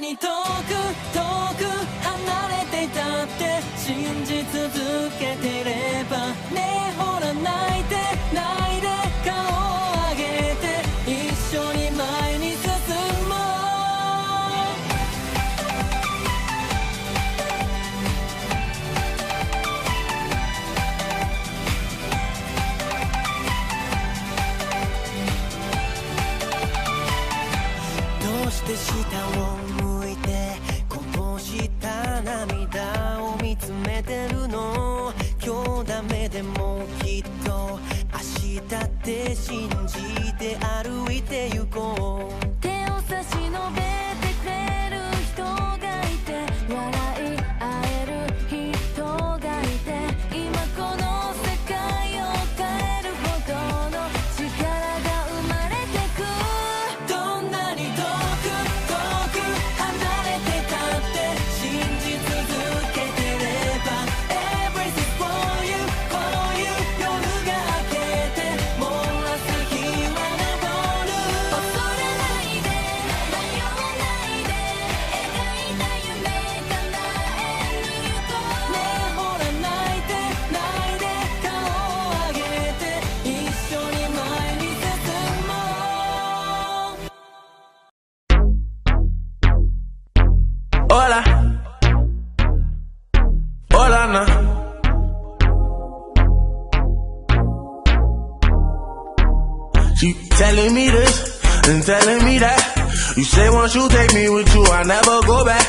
に遠く遠く離れていたって信じ続けていればねえほら泣いて泣いて顔を上げて一緒に前に進もうどうして下を向いてこぼした涙を見つめてるの今日ダメでもきっと明日って信じて歩いて行こう手を差し伸べてくれる人がいて笑い合える人がいて今この世界を変えるほどの力が生まれてくどんなに遠く遠く離れてたって信じ続けてれば Everything for you for you 夜が明けて漏らす日は昇る恐れないで迷わないで描いた夢叶えに行こうねえほら泣いて泣いて顔を上げて一緒に前に進もう Hola, hola, no. She telling me this and telling me that. You say once you take me with you, I never go back.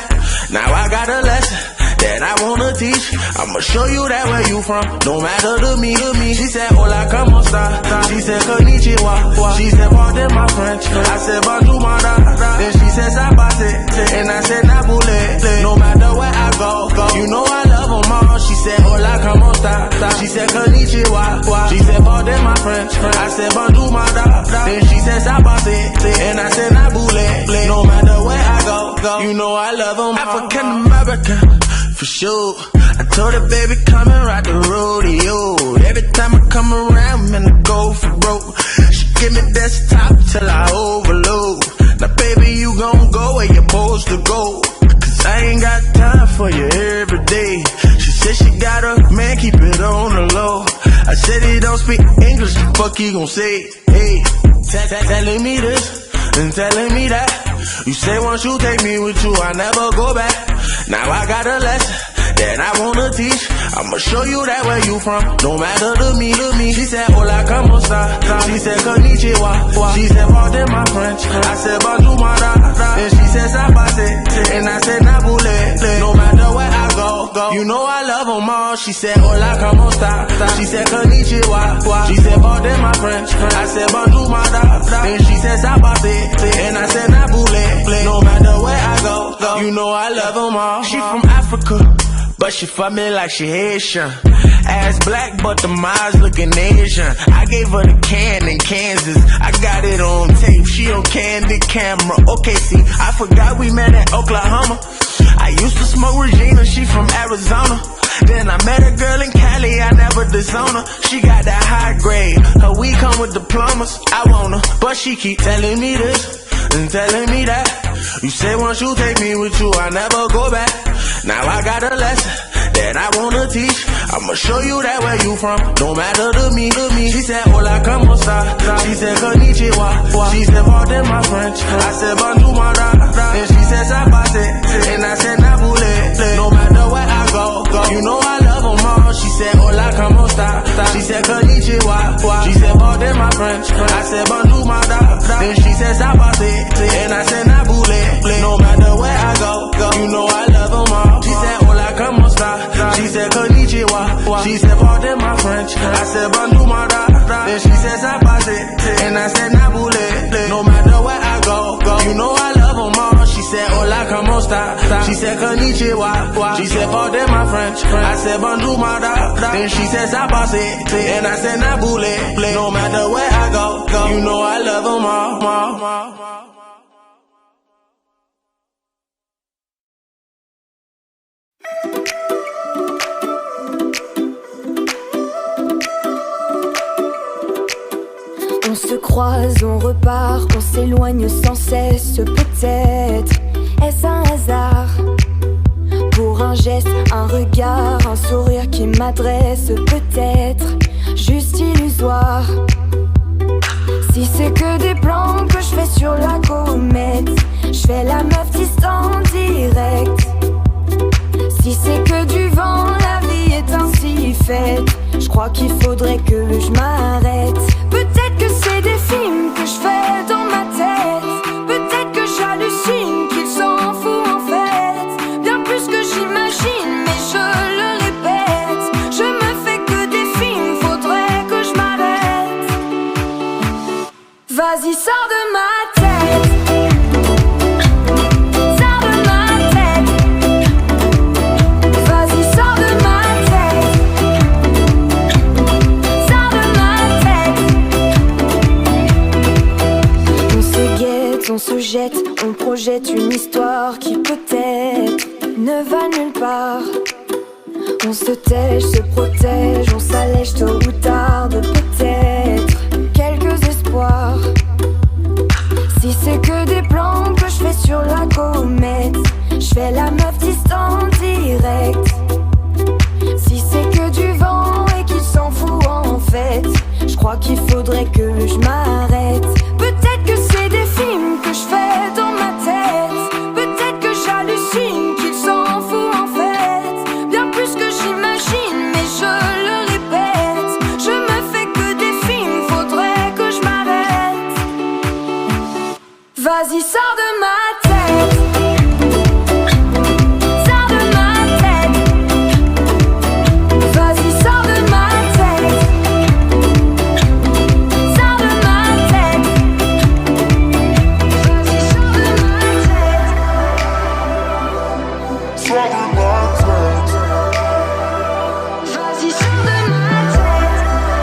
Now I got a lesson that I wanna teach. I'ma show you that where you from, no matter to me. She said, hola, como esta? She said, konnichiwa. She said, pardon my French. I said, bonjour, madame. Then she said, sabase. And I said, nabule. No matter where I go, you know I love them all. She said, hola, como esta? She said, konnichiwa. She said, pardon my French. I said, bonjour, madame. Then she said, sabase. And I said, nabule. No matter where I go, you know I love them all. African American. For sure, I told her, baby, come and ride the rodeo. Every time I come around, man, I go for broke. She give me desktop till I overload. Now, baby, you gon' go where you're supposed to go. Cause I ain't got time for you every day. She said she got a man, keep it on the low. I said he don't speak English, the fuck he gon' say? Hey, telling me this and telling me that. You say once you take me with you, I never go back. Now I got a lesson that I wanna teach. I'ma show you that where you from, no matter to me. She said, hola, como esta? She said, konnichiwa. She said, pardon my French. I said, bonjour, madame. And she said, sabase. And I said, nabule. No matter where I go, you know I love them all. She said, hola, como esta? She said, konnichiwa. She said, pardon my French. I said, bonjour, madame. And she said, sabase. And I said, nabule. No matter where I go, you know I love them all. She from Africa, but she fuck me like she Haitian. Ass black, but the eyes looking Asian. I gave her the can in Kansas. I got it on tape, she on candid camera. Okay, see, I forgot we met in Oklahoma. I used to smoke Regina, she from Arizona. Then I met a girl in Cali, I never disown her. She got that high grade, her weed come with diplomas. I want her, but she keep telling me this and telling me that. You say once you take me with you, I never go back. Now I got a lesson that I wanna teach. I'ma show you that where you from, no matter to me. She said, hola, como esta? She said, konnichiwa. She said, pardon my French. I said, bonjour, madame. And she said, sabase. And I said, nabule. No matter where I go, you know I love them all. She said, hola, como esta? She said, konnichiwa. She said, pardon my French. I said, bonjour, madame. Then she said, sabase. And I said, nabule. No matter where I go, you know I love them all. She said, hola, como esta? She said, konnichiwa. She said, pardon my French. I said, bonjour, madame. Then she said, sabase. And I said, nabule. No matter where I go, you know I love them all. She said, hola, como esta? She said, konnichiwa. She said, pardon my French. I said, bonjour, madame. Then she said, sabase. And I said, nabule. No matter where I go, you know I love them all. On se croise, on repart, on s'éloigne sans cesse peut-être. Est-ce un hasard? Pour un geste, un regard, un sourire qui m'adresse, peut-être juste illusoire. Si c'est que des plans que je fais sur la comète, je fais la meuf distante direct. Si c'est que du vent, la vie est ainsi faite. Je crois qu'il faudrait que je m'arrête. Peut-être que c'est des films que je fais dans ma tête. Peut-être que j'hallucine, qu'il s'en fout en fait. Bien plus que j'imagine, mais je le répète. Je me fais que des films, faudrait que je m'arrête. Vas-y, sors de ma tête. Sors de ma tête. Vas-y, sors de ma tête. Sors de ma tête. On se guette, on se jette, on projette une histoire qui peut-être ne va nulle part. On se tèche, se protège, on s'allège tôt ou tard de peut-être quelques espoirs. Si c'est que des plans que je fais sur la comète, je fais la meuf distante direct. Si c'est que du vent et qu'il s'en fout en fait, je crois qu'il faudrait que je m'arrête. Peut-être que c'est des films que je fais dans ma tête. Peut-être que j'hallucine, qu'il s'en fout en fait. Bien plus que j'imagine, mais je le répète. Je me fais que des films, faudrait que je m'arrête. Vas-y, sors de ma tête. Sors de ma tête. Vas-y, sors de ma tête. Sors de ma tête. Vas-y, sors de ma tête. Sors de ma